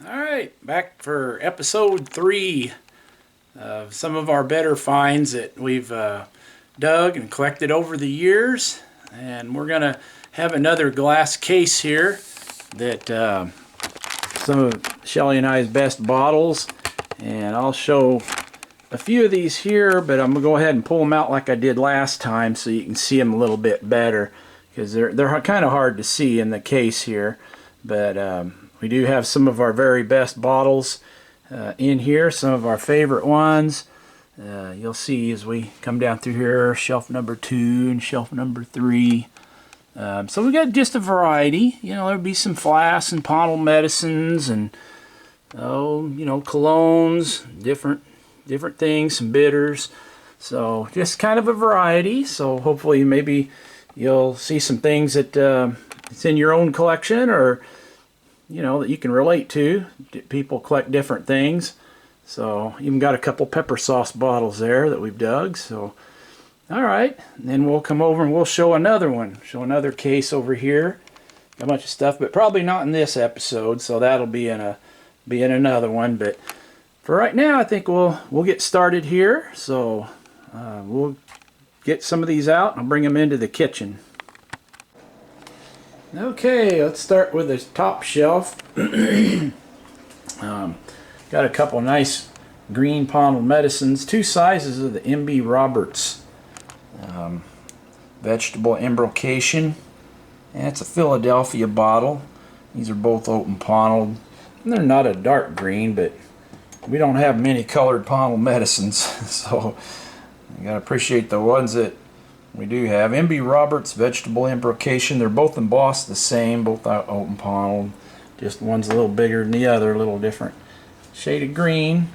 Alright, back for episode 3 of some of our better finds that we've dug and collected over the years. And we're going to have another glass case here that some of Shelley and I's best bottles. And I'll show a few of these here, but I'm going to go ahead and pull them out like I did last time so you can see them a little bit better, because they're kind of hard to see in the case here. But we do have some of our very best bottles in here, some of our favorite ones. You'll see as we come down through here, shelf number 2 and shelf number 3. So we got just a variety. You know, there'll be some flasks and pontiled medicines and colognes, different things, some bitters. So just kind of a variety. So hopefully maybe you'll see some things that it's in your own collection, or that you can relate to. People collect different things. So even got a couple pepper sauce bottles there that we've dug. So alright, then we'll come over and we'll show another one. Show another case over here. Got a bunch of stuff, but probably not in this episode, so that'll be in another one. But for right now, I think we'll get started here. So we'll get some of these out and I'll bring them into the kitchen. Okay, let's start with the top shelf. Got a couple nice green pontiled medicines, 2 sizes of the M.B. Roberts vegetable embrocation. And it's a Philadelphia bottle. These are both open pontiled. And they're not a dark green, but we don't have many colored pontiled medicines, so you gotta appreciate the ones that we do have. M.B. Roberts vegetable embrocation. They're both embossed the same, both open pontiled. Just one's a little bigger than the other, a little different shade of green.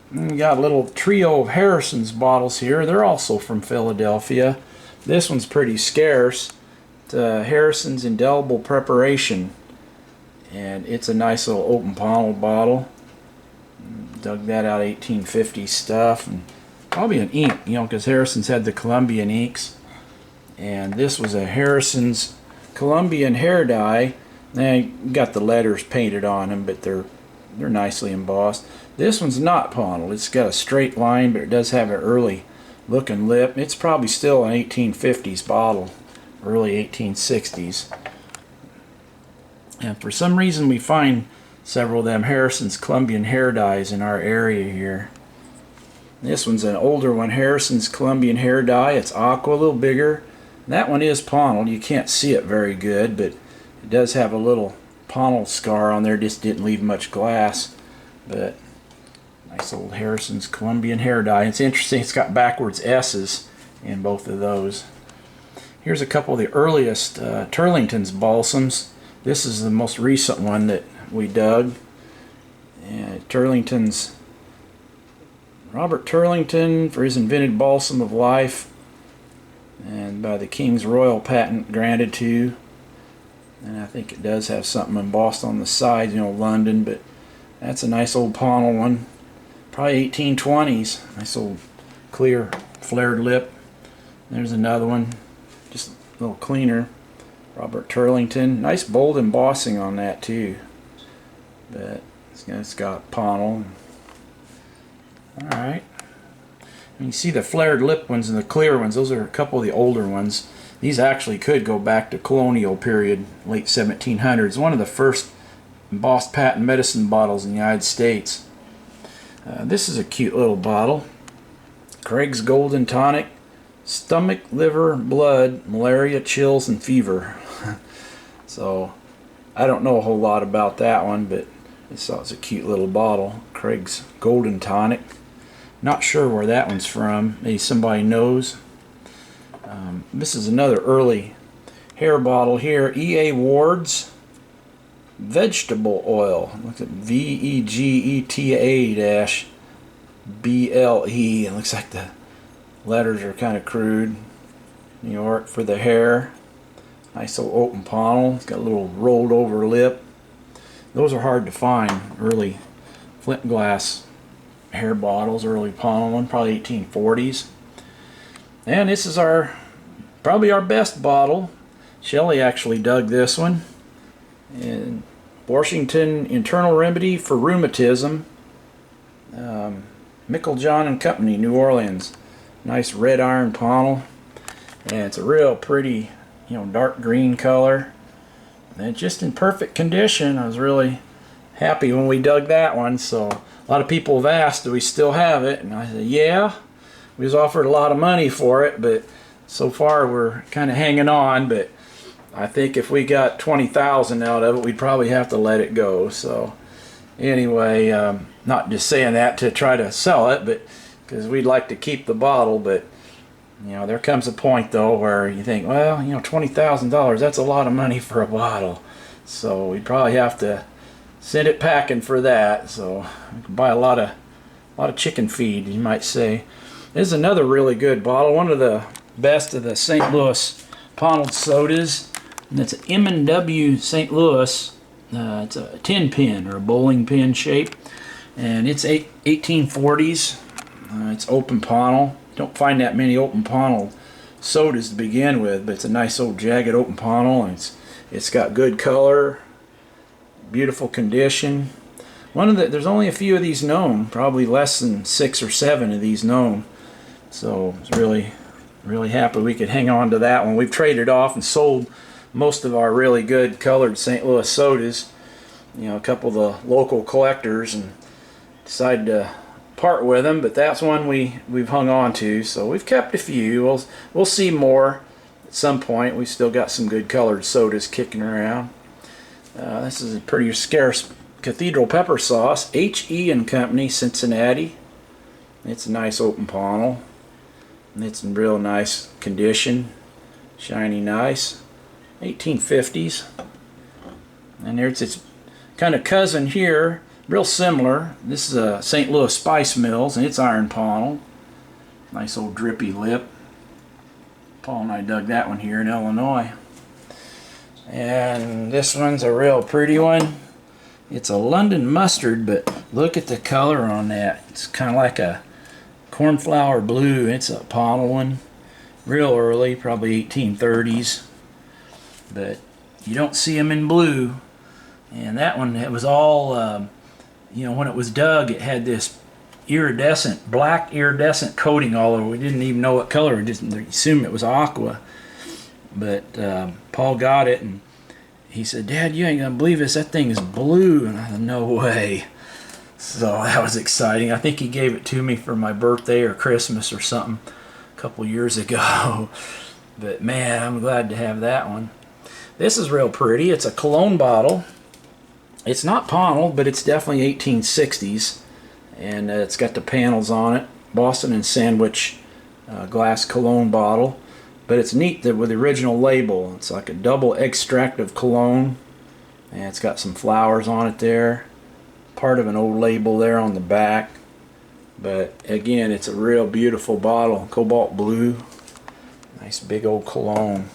And we got a little trio of Harrison's bottles here. They're also from Philadelphia. This one's pretty scarce. It's Harrison's Indelible Preparation, and it's a nice little open pontiled bottle. Dug that out, 1850 stuff, and probably an ink, because Harrison's had the Colombian inks. And this was a Harrison's Colombian hair dye. They got the letters painted on them, but they're nicely embossed. This one's not pontiled. It's got a straight line, but it does have an early looking lip. It's probably still an 1850s bottle, early 1860s. And for some reason we find several of them Harrison's Colombian hair dyes in our area here. This one's an older one, Harrison's Colombian hair dye. It's aqua, a little bigger. That one is pontiled. You can't see it very good, but it does have a little pontiled scar on there. Just didn't leave much glass. But nice old Harrison's Colombian hair dye. It's interesting, it's got backwards S's in both of those. Here's a couple of the earliest Turlington's balsams. This is the most recent one that we dug. And Turlington's Robert Turlington for his invented balsam of life, and by the King's Royal Patent granted to. And I think it does have something embossed on the side, London, but that's a nice old pontiled one. Probably 1820s. Nice old clear flared lip. There's another one, just a little cleaner. Robert Turlington. Nice bold embossing on that too. But it's got pontiled. Alright. You see the flared lip ones and the clear ones. Those are a couple of the older ones. These actually could go back to colonial period, late 1700s. One of the first embossed patent medicine bottles in the United States. This is a cute little bottle. Craig's Golden Tonic. Stomach, liver, blood, malaria, chills, and fever. So, I don't know a whole lot about that one, but I thought it was a cute little bottle. Craig's Golden Tonic. Not sure where that one's from. Maybe somebody knows. This is another early hair bottle here. E.A. Ward's vegetable oil. Look at VEGETA-BLE. It looks like the letters are kind of crude. New York for the hair. Nice little open pontiled. It's got a little rolled over lip. Those are hard to find. Early flint glass hair bottles, early pontiled one, probably 1840s. And this is probably our best bottle. Shelley actually dug this one, and Washington Internal Remedy for Rheumatism. Mickeljohn and Company, New Orleans. Nice red iron pontil. And it's a real pretty, dark green color. And just in perfect condition. I was really happy when we dug that one. So a lot of people have asked, do we still have it? And I said, yeah. We was offered a lot of money for it, but so far we're kind of hanging on. But I think if we got 20,000 out of it, we'd probably have to let it go. So anyway, not just saying that to try to sell it, but because we'd like to keep the bottle. But there comes a point though where you think, well, $20,000, that's a lot of money for a bottle. So we'd probably have to send it packing for that. So we can buy a lot of chicken feed, you might say. This is another really good bottle, one of the best of the St. Louis pontiled sodas. And it's an M&W St. Louis. It's a tin pin or a bowling pin shape, and it's 1840s. It's open pontil. Don't find that many open pontil sodas to begin with, but it's a nice old jagged open pontil, and it's got good color, beautiful condition. There's only a few of these known, probably less than 6 or 7 of these known. So I was really happy we could hang on to that one. We've traded off and sold most of our really good colored St. Louis sodas, a couple of the local collectors, and decided to part with them, but that's one we've hung on to. So we've kept a few. We'll see more at some point. We've still got some good colored sodas kicking around. This is a pretty scarce Cathedral Pepper Sauce, H.E. and Company, Cincinnati. It's a nice open pontil. It's in real nice condition, shiny nice. 1850s. And there's its kind of cousin here, real similar. This is a St. Louis Spice Mills, and it's iron pontil. Nice old drippy lip. Paul and I dug that one here in Illinois. And this one's a real pretty one. It's a London mustard, but look at the color on that. It's kind of like a cornflower blue. It's a pontil one. Real early, probably 1830s. But you don't see them in blue. And that one, it was all, when it was dug, it had this black iridescent coating all over. We didn't even know what color. We just assumed it was aqua. But Paul got it, and he said, "Dad, you ain't gonna believe this. That thing is blue." And I said, "No way." So that was exciting. I think he gave it to me for my birthday or Christmas or something a couple years ago. But man, I'm glad to have that one. This is real pretty. It's a cologne bottle. It's not pontil, but it's definitely 1860s. And it's got the panels on it. Boston and Sandwich glass cologne bottle. But it's neat that with the original label. It's like a double extract of cologne. And it's got some flowers on it there. Part of an old label there on the back. But again, it's a real beautiful bottle. Cobalt blue. Nice big old cologne.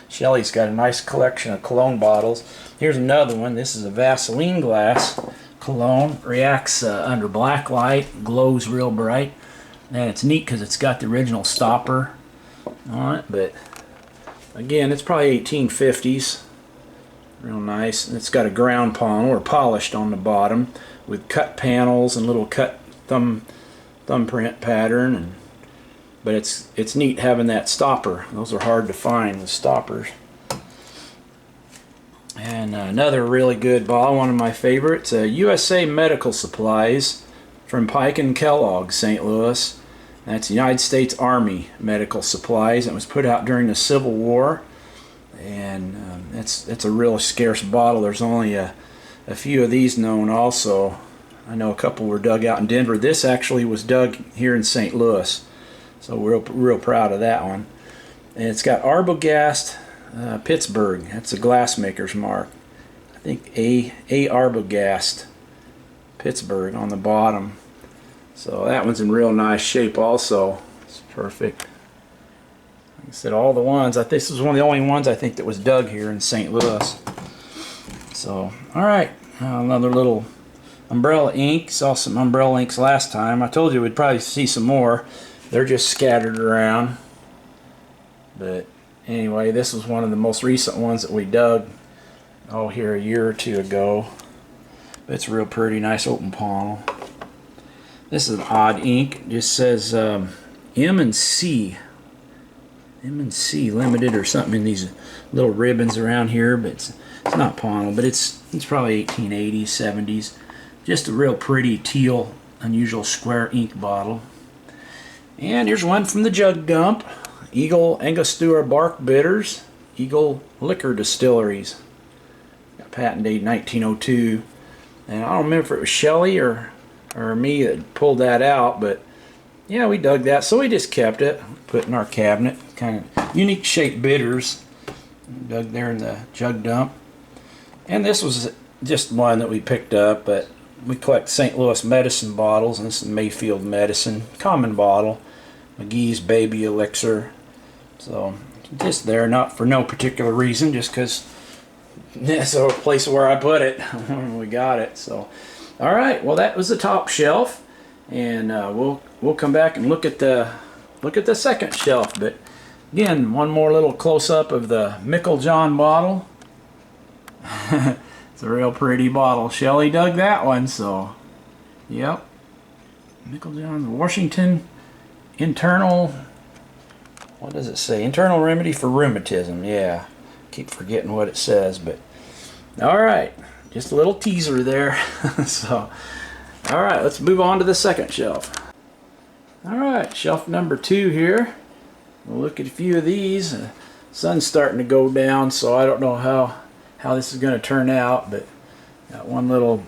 Shelley's got a nice collection of cologne bottles. Here's another one. This is a Vaseline glass cologne. Reacts under black light. Glows real bright. And it's neat because it's got the original stopper on it. But again, it's probably 1850s. Real nice. And it's got a ground pontil or polished on the bottom with cut panels and little cut thumbprint pattern. But it's neat having that stopper. Those are hard to find, the stoppers. And another really good bottle, one of my favorites, USA Medical Supplies from Pike and Kellogg, St. Louis. That's United States Army Medical Supplies. It was put out during the Civil War. And it's a real scarce bottle. There's only a few of these known also. I know a couple were dug out in Denver. This actually was dug here in St. Louis. So we're real proud of that one. And it's got Arbogast Pittsburgh. That's a glassmaker's mark. I think A Arbogast Pittsburgh on the bottom. So that one's in real nice shape also. It's perfect. Like I said, all the ones, this was one of the only ones I think that was dug here in St. Louis. So, alright. Another little umbrella ink. Saw some umbrella inks last time. I told you we'd probably see some more. They're just scattered around. But anyway, this was one of the most recent ones that we dug. oh, here a year or two ago. But it's real pretty, nice open panel. This is an odd ink. It just says M&C. M&C Limited or something in these little ribbons around here, but it's not pontiled, but it's probably 1880s, 70s. Just a real pretty teal, unusual square ink bottle. And here's one from the Jug Dump. Eagle Angostura Bark Bitters, Eagle Liquor Distilleries. Got patent date 1902. And I don't remember if it was Shelley or me that pulled that out, but yeah, we dug that, so we just kept it, put it in our cabinet. Kind of unique shaped bitters, dug there in the Jug Dump. And this was just one that we picked up, but we collect St. Louis medicine bottles, and this is Mayfield Medicine, common bottle, McGee's Baby Elixir. So just there, not for no particular reason, just because that's a place where I put it when we got it. So, all right, well, that was the top shelf, and we'll come back and look at the second shelf. But again, one more little close up of the Mickeljohn bottle. It's a real pretty bottle. Shelley dug that one, so yep. Mickeljohn Washington internal. What does it say? Internal remedy for rheumatism. Yeah, keep forgetting what it says, but all right, just a little teaser there. So, all right, let's move on to the second shelf. All right, shelf number 2 here. We'll look at a few of these. Sun's starting to go down, so I don't know how this is going to turn out, but got one little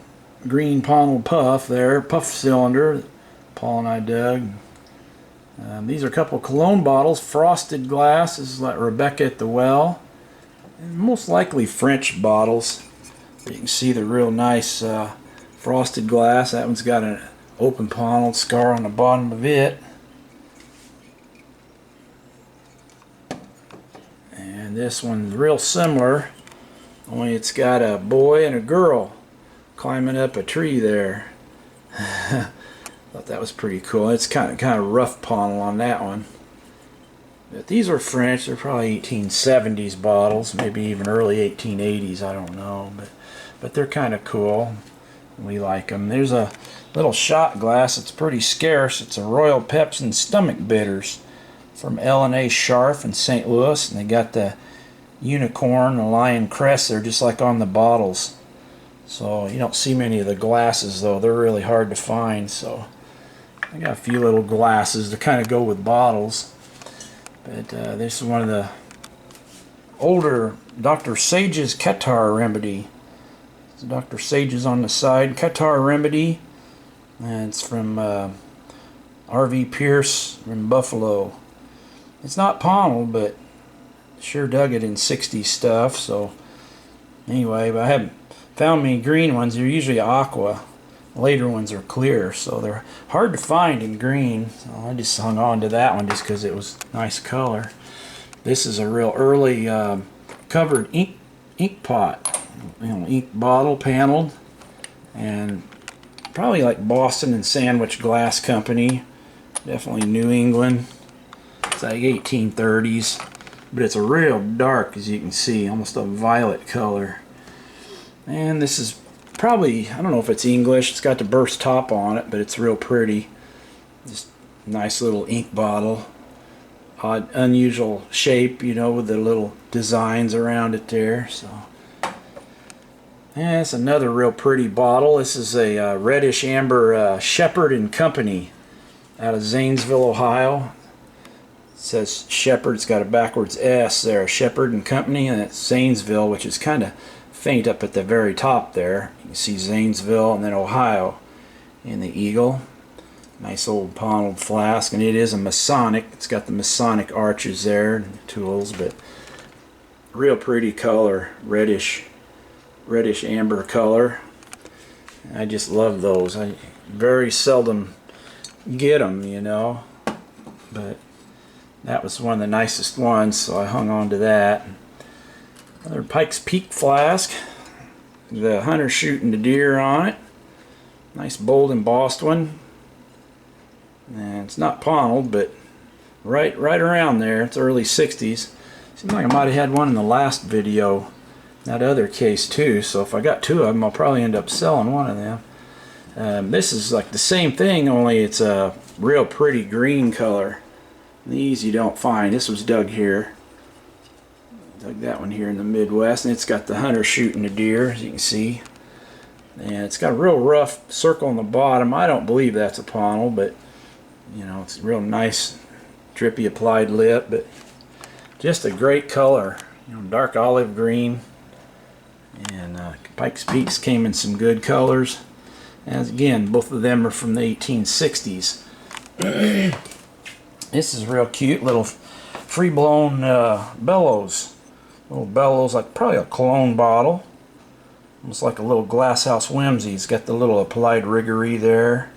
green pontiled puff there, puff cylinder that Paul and I dug. These are a couple cologne bottles, frosted glass. This is like Rebecca at the Well. And most likely French bottles. You can see the real nice frosted glass. That one's got an open pontiled scar on the bottom of it. And this one's real similar, only it's got a boy and a girl climbing up a tree there. Thought that was pretty cool. It's kind of rough pontiled on that one. But these are French. They're probably 1870s bottles, maybe even early 1880s. I don't know, but they're kind of cool. We like them. There's a little shot glass. It's pretty scarce. It's a Royal Pepsin Stomach Bitters from L&A Scharf in St. Louis, and they got the unicorn, the lion crest there, just like on the bottles. So you don't see many of the glasses, though. They're really hard to find. So I got a few little glasses to kind of go with bottles. But this is one of the older Dr. Sage's Catarrh Remedy. It's Dr. Sage's on the side. Catarrh Remedy. And it's from R.V. Pierce from Buffalo. It's not pontiled, but sure dug it in 60s stuff. So anyway, but I haven't found many green ones. They're usually aqua. Later ones are clear, so they're hard to find in green. So I just hung on to that one just because it was nice color. This is a real early covered ink pot, ink bottle, paneled, and probably like Boston and Sandwich Glass Company. Definitely New England. It's like 1830s, but it's a real dark, as you can see, almost a violet color. And this is probably, I don't know if it's English. It's got the burst top on it, but it's real pretty. Just nice little ink bottle. Odd, unusual shape, you know, with the little designs around it there. So, yeah, it's another real pretty bottle. This is a reddish amber Shepherd and Company out of Zanesville, Ohio. It says Shepherd. It's got a backwards S there. Shepherd and Company, and it's Zanesville, which is kind of faint up at the very top there. You can see Zanesville and then Ohio in the eagle. Nice old pontiled flask, and it is a Masonic. It's got the Masonic arches there and tools, but real pretty color, reddish amber color. I just love those. I very seldom get them, you know, but that was one of the nicest ones, so I hung on to that. Another Pike's Peak flask. The hunter shooting the deer on it. Nice bold embossed one. And it's not pontiled, but right around there. It's early 60s. Seems like I might have had one in the last video that other case too, so if I got two of them, I'll probably end up selling one of them. This is like the same thing, only it's a real pretty green color. These you don't find. This was dug here. Dug that one here in the Midwest, and it's got the hunter shooting the deer, as you can see. And it's got a real rough circle on the bottom. I don't believe that's a pontiled, but you know, it's a real nice drippy applied lip, but just a great color. You know, dark olive green. And Pikes Peaks came in some good colors. As again, both of them are from the 1860s. This is real cute, little free-blown bellows. Little bellows, like probably a cologne bottle. Almost like a little glasshouse whimsy. It's got the little applied riggery there.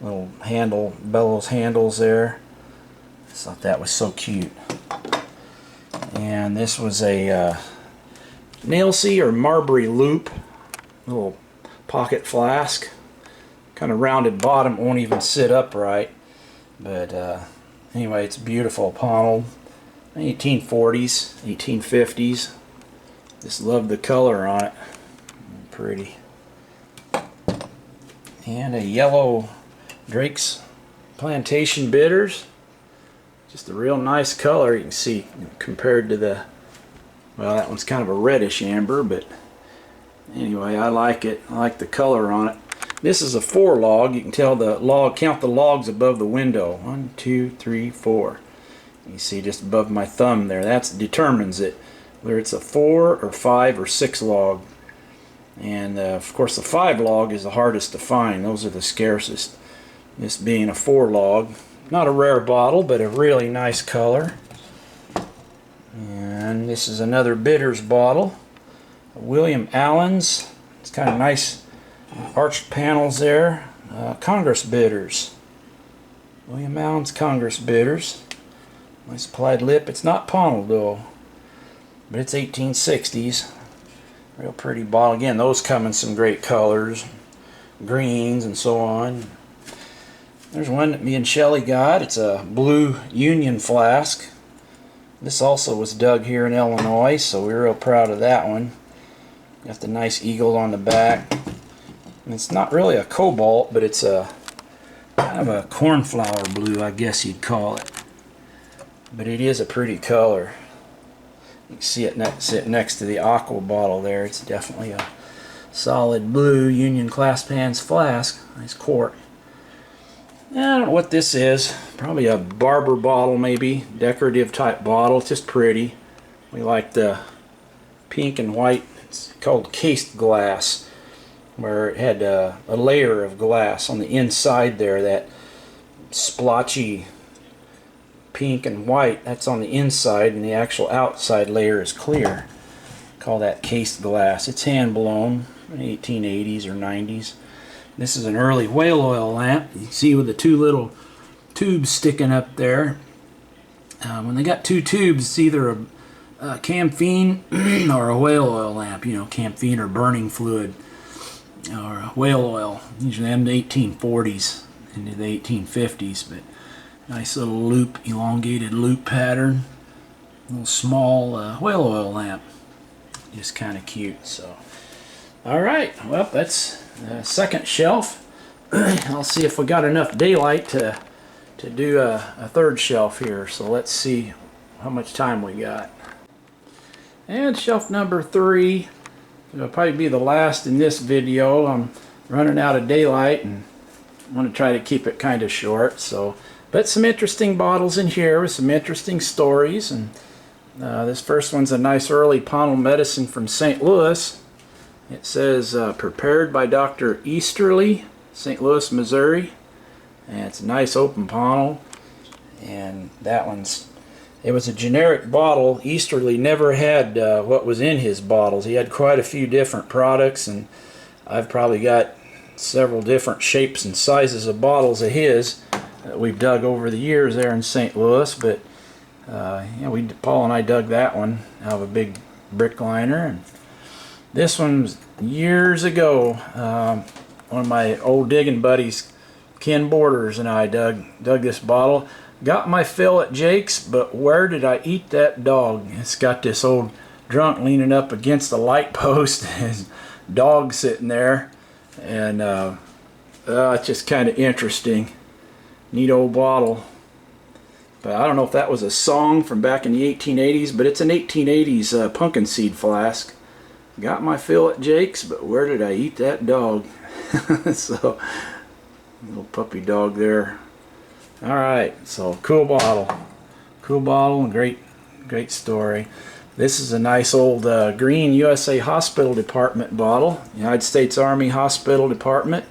Little handle, bellows handles there. I thought that was so cute. And this was a Nailsea or Marbury loop. Little pocket flask. Kind of rounded bottom, won't even sit upright. But anyway, it's beautiful pontiled. 1840s, 1850s. Just love the color on it. Pretty. And a yellow Drake's Plantation Bitters. Just a real nice color, you can see, compared to the, well, that one's kind of a reddish amber, but anyway, I like it. I like the color on it. This is a 4 log. You can tell the log, count the logs above the window. 1, 2, 3, 4. You see just above my thumb there. That determines it, whether it's a 4 or 5 or 6 log. And of course the 5 log is the hardest to find. Those are the scarcest. This being a 4 log. Not a rare bottle, but a really nice color. And this is another Bitters bottle. William Allen's. It's kind of nice arched panels there. Congress Bitters. William Allen's Congress Bitters. Nice applied lip. It's not pontiled though, but it's 1860s. Real pretty bottle. Again, those come in some great colors, greens and so on. There's one that me and Shelley got. It's a blue Union flask. This also was dug here in Illinois, so we're real proud of that one. Got the nice eagle on the back. And it's not really a cobalt, but it's a kind of a cornflower blue, I guess you'd call it. But it is a pretty color. You can see it sit next to the aqua bottle there. It's definitely a solid blue Union clasp hands flask. Nice cork. I don't know what this is. Probably a barber bottle, maybe. Decorative type bottle. It's just pretty. We like the pink and white. It's called cased glass, where it had a layer of glass on the inside there. That splotchy pink and white, that's on the inside, and the actual outside layer is clear. Call that cased glass. It's hand blown in the 1880s or 90s. This is an early whale oil lamp. You can see with the 2 little tubes sticking up there. When they got 2 tubes, it's either a camphene or a whale oil lamp. You know, camphene or burning fluid, or whale oil. Usually in the 1840s into the 1850s, but nice little loop, elongated loop pattern. Little small whale oil lamp. Just kind of cute. So, alright, well, that's the second shelf. I'll see if we got enough daylight to do a third shelf here. So let's see how much time we got. And shelf number 3. It'll probably be the last in this video. I'm running out of daylight and want to try to keep it kind of short. So, but some interesting bottles in here with some interesting stories. And this first one's a nice early pontiled medicine from St. Louis. It says prepared by Dr. Easterly, St. Louis, Missouri. And it's a nice open pontiled. And that one's, it was a generic bottle. Easterly never had what was in his bottles. He had quite a few different products, and I've probably got several different shapes and sizes of bottles of his that we've dug over the years there in St. Louis. But yeah, Paul and I dug that one out of a big brick liner. And this one was years ago. One of my old digging buddies, Ken Borders, and I dug this bottle. Got my fill at Jake's, but where did I eat that dog? It's got this old drunk leaning up against the light post, and his dog sitting there, and it's just kind of interesting. Neat old bottle. But I don't know if that was a song from back in the 1880s, but it's an 1880s pumpkin seed flask. Got my fill at Jake's, but where did I eat that dog? So, little puppy dog there. Alright, so cool bottle. Cool bottle and great story. This is a nice old green USA Hospital Department bottle. United States Army Hospital Department.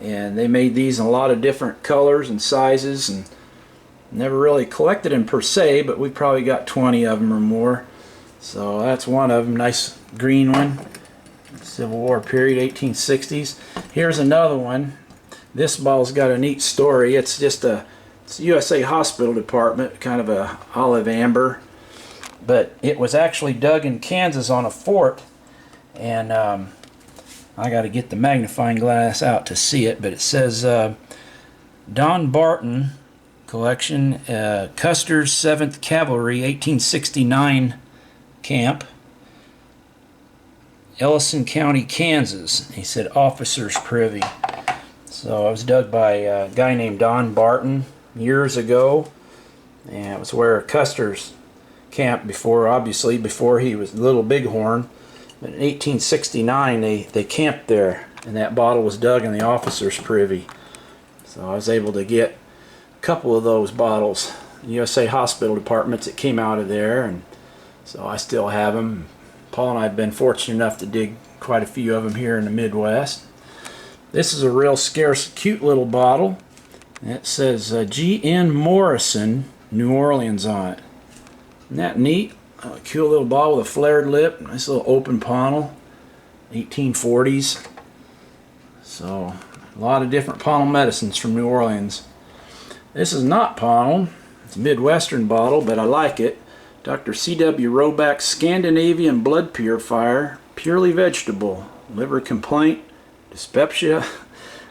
And they made these in a lot of different colors and sizes, and never really collected them per se, but we probably got 20 of them or more. So that's one of them. Nice green one. Civil War period, 1860s. Here's another one. This bottle's got a neat story. It's just it's USA Hospital Department, kind of a olive amber, but it was actually dug in Kansas on a fort, and I got to get the magnifying glass out to see it, but it says Don Barton collection, Custer's 7th Cavalry, 1869 camp, Ellison County, Kansas. He said officers privy. So it was dug by a guy named Don Barton years ago, and it was where Custer's camped before, obviously before he was Little Bighorn. But in 1869 they camped there, and that bottle was dug in the officers privy. So I was able to get a couple of those bottles, USA Hospital Departments that came out of there, and so I still have them. Paul and I have been fortunate enough to dig quite a few of them here in the Midwest. This is a real scarce, cute little bottle. It says G.N. Morrison, New Orleans on it. Isn't that neat? A cute little bottle with a flared lip. Nice little open pontil. 1840s. So, a lot of different pontil medicines from New Orleans. This is not pontil. It's a Midwestern bottle, but I like it. Dr. C.W. Roback's Scandinavian Blood Purifier, purely vegetable, liver complaint, dyspepsia,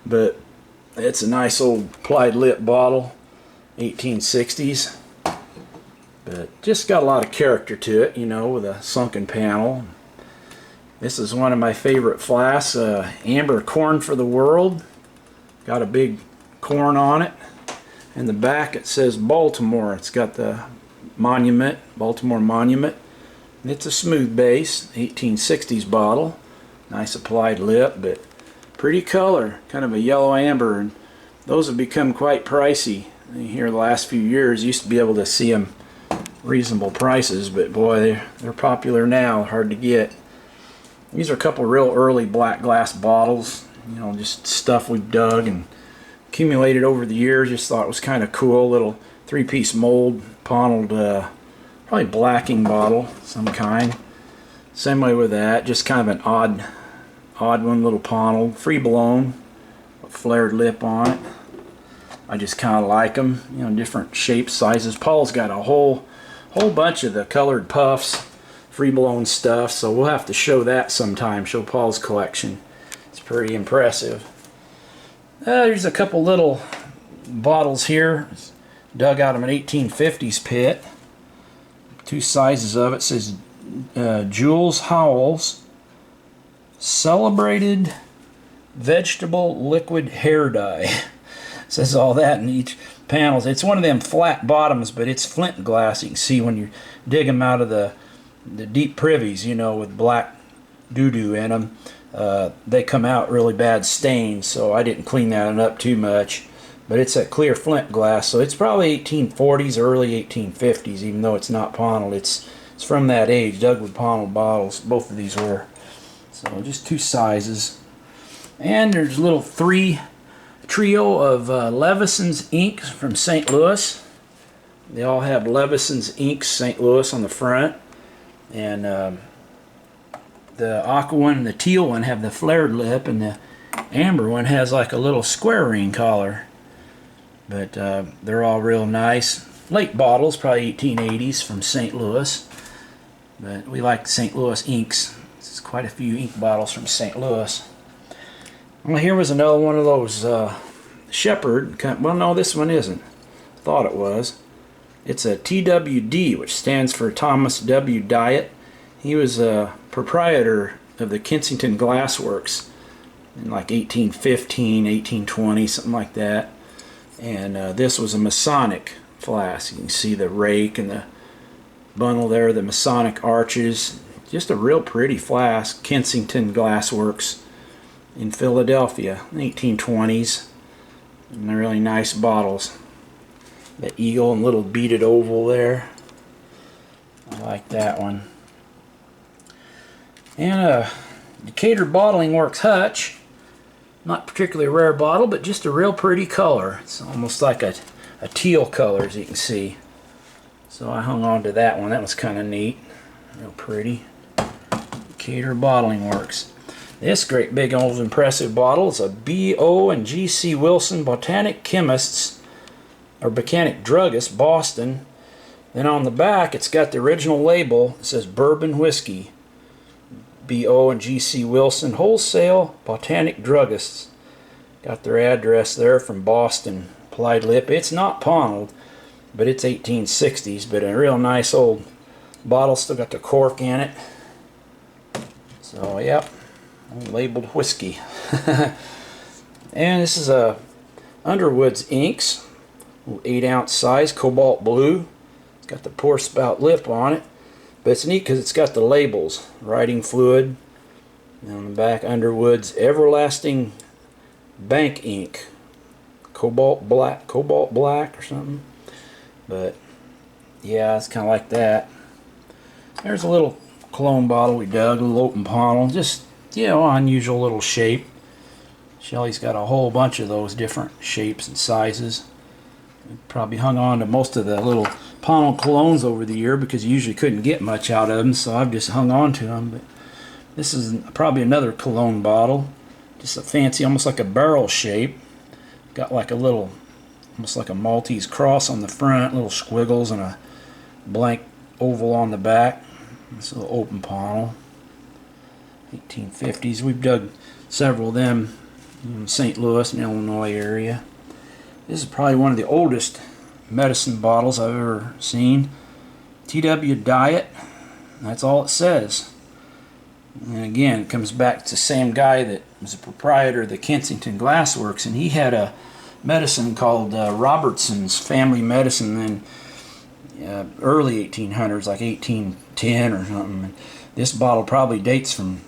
but it's a nice old plied lip bottle, 1860s, but just got a lot of character to it, you know, with a sunken panel. This is one of my favorite flasks, Amber Corn for the World, got a big corn on it. In the back it says Baltimore. It's got the monument, Baltimore Monument. It's a smooth base, 1860s bottle. Nice applied lip, but pretty color, kind of a yellow amber, and those have become quite pricey here the last few years. Used to be able to see them reasonable prices, but boy, they're popular now, hard to get. These are a couple real early black glass bottles, you know, just stuff we've dug and accumulated over the years. Just thought it was kind of cool, little 3-piece mold, pontiled, probably blacking bottle, some kind. Same way with that, just kind of an odd one, little pontiled, free blown, a flared lip on it. I just kind of like them, you know, different shapes, sizes. Paul's got a whole bunch of the colored puffs, free blown stuff, so we'll have to show that sometime, show Paul's collection. It's pretty impressive. There's a couple little bottles here. Dug out of an 1850s pit. 2 sizes of it. Says Jules Howells Celebrated Vegetable Liquid Hair Dye. Says all that in each panels. It's one of them flat bottoms, but it's flint glass. You can see when you dig them out of the deep privies, you know, with black doo-doo in them. They come out really bad stains, so I didn't clean that up too much. But it's a clear flint glass, so it's probably 1840s, early 1850s, even though it's not pontiled. It's from that age, dug with pontiled bottles. Both of these were. So just 2 sizes. And there's a little trio of Levison's inks from St. Louis. They all have Levison's inks, St. Louis, on the front. And the aqua one and the teal one have the flared lip, and the amber one has like a little square ring collar. But they're all real nice. Late bottles, probably 1880s from St. Louis. But we like St. Louis inks. There's quite a few ink bottles from St. Louis. Well, here was another one of those Shepherd. Well, no, this one isn't. Thought it was. It's a TWD, which stands for Thomas W. Diet. He was a proprietor of the Kensington Glass Works in like 1815, 1820, something like that. And this was a Masonic flask. You can see the rake and the bundle there, the Masonic arches. Just a real pretty flask. Kensington Glass Works in Philadelphia, 1820s. And they're really nice bottles. The eagle and little beaded oval there. I like that one. And Decatur Bottling Works Hutch. Not particularly a rare bottle, but just a real pretty color. It's almost like a teal color, as you can see. So I hung on to that one. That was kind of neat. Real pretty. Decatur Bottling Works. This great big old impressive bottle is a B.O. and G.C. Wilson Botanic Chemists, or Botanic Druggists, Boston. Then on the back it's got the original label. It says Bourbon Whiskey. B.O. and G.C. Wilson Wholesale Botanic Druggists. Got their address there from Boston. Applied lip. It's not pontiled, but it's 1860s, but a real nice old bottle. Still got the cork in it. So, yep. Labeled whiskey. And this is a Underwood's Inks, 8-ounce size, cobalt blue. It's got the pour spout lip on it, but it's neat because it's got the labels, writing fluid, and on the back Underwood's Everlasting Bank Ink, cobalt black or something. But yeah, it's kind of like that. There's a little cologne bottle we dug, a little open pontil, just, you know, unusual little shape. Shelley's got a whole bunch of those different shapes and sizes. We probably hung on to most of the little pontil colognes over the year because you usually couldn't get much out of them, so I've just hung on to them. But this is probably another cologne bottle, just a fancy, almost like a barrel shape. Got like a little, almost like a Maltese cross on the front, little squiggles, and a blank oval on the back. It's a little open pontil. 1850s. We've dug several of them in St. Louis and Illinois area. This is probably one of the oldest medicine bottles I've ever seen. TW Diet. That's all it says. And again, it comes back to the same guy that was a proprietor of the Kensington Glass Works, and he had a medicine called Robertson's Family Medicine in early 1800s, like 1810 or something. And this bottle probably dates from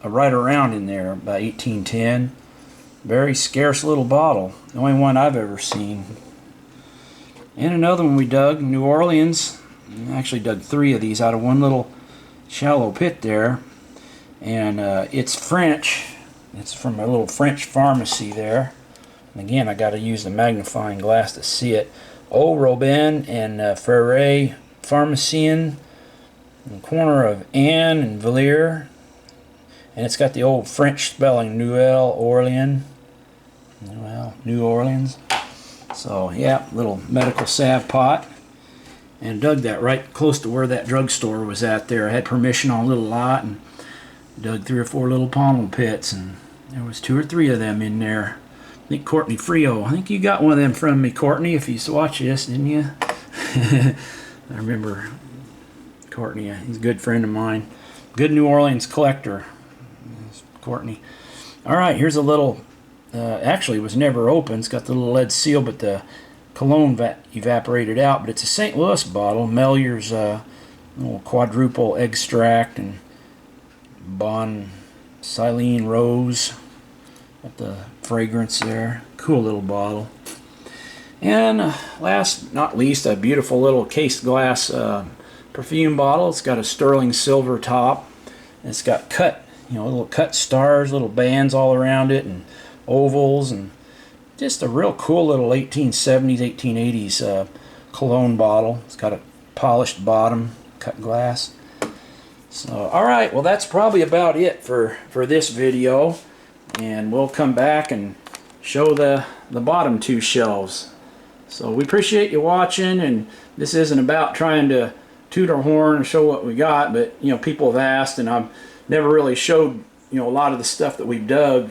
right around in there, about 1810. Very scarce little bottle. The only one I've ever seen. And another one we dug, New Orleans. We actually dug 3 of these out of one little shallow pit there. And it's French. It's from a little French pharmacy there. And again, I got to use the magnifying glass to see it. Eau Robin and Frere Pharmacien, in the corner of Anne and Beeler. And it's got the old French spelling, New Orleans. So, yeah, little medical salve pot. And dug that right close to where that drugstore was at there. I had permission on a little lot and dug 3 or 4 little pontil pits. And there was 2 or 3 of them in there. I think Courtney Frio. I think you got one of them from me, Courtney, if you used to watch this, didn't you? I remember Courtney. He's a good friend of mine. Good New Orleans collector. Courtney. Alright, here's a little, actually it was never opened. It's got the little lead seal, but the cologne evaporated out. But it's a St. Louis bottle. Mellier's little quadruple extract and Bon Silene Rose. Got the fragrance there. Cool little bottle. And last not least, a beautiful little cased glass perfume bottle. It's got a sterling silver top. And it's got cut, little cut stars, little bands all around it, and ovals, and just a real cool little 1870s, 1880s cologne bottle. It's got a polished bottom, cut glass. So, alright, well that's probably about it for this video. And we'll come back and show the bottom 2 shelves. So we appreciate you watching, and this isn't about trying to toot our horn and show what we got, but people have asked, and I've never really showed a lot of the stuff that we've dug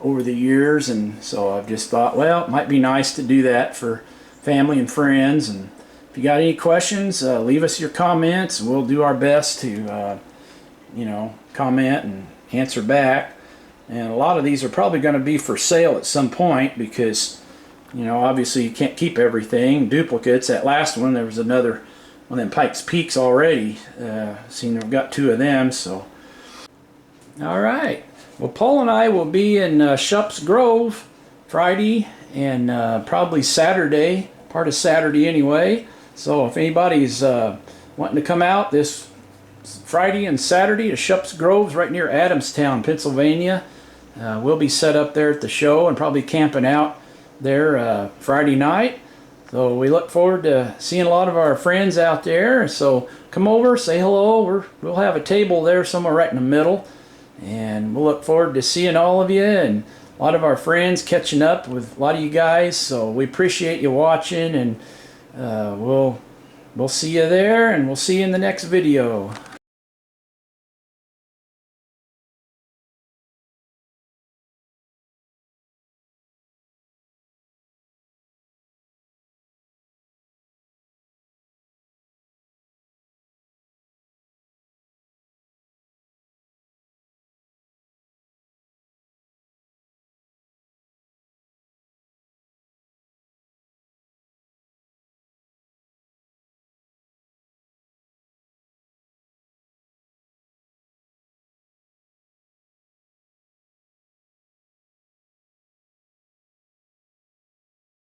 over the years, and so I've just thought, well, it might be nice to do that for family and friends. And if you got any questions, leave us your comments, and we'll do our best to you know, comment and answer back. And a lot of these are probably going to be for sale at some point because, you know, obviously you can't keep everything. Duplicates. That last one, there was another one of them Pikes Peaks already. Seen I've got 2 of them, so. Alright. Well, Paul and I will be in Shups Grove Friday and probably Saturday, part of Saturday anyway. So if anybody's wanting to come out this Friday and Saturday to Shups Groves right near Adamstown, Pennsylvania, we'll be set up there at the show and probably camping out there Friday night. So we look forward to seeing a lot of our friends out there. So come over, say hello. We'll have a table there somewhere right in the middle. And we'll look forward to seeing all of you and a lot of our friends, catching up with a lot of you guys. So we appreciate you watching, and we'll see you there, and we'll see you in the next video.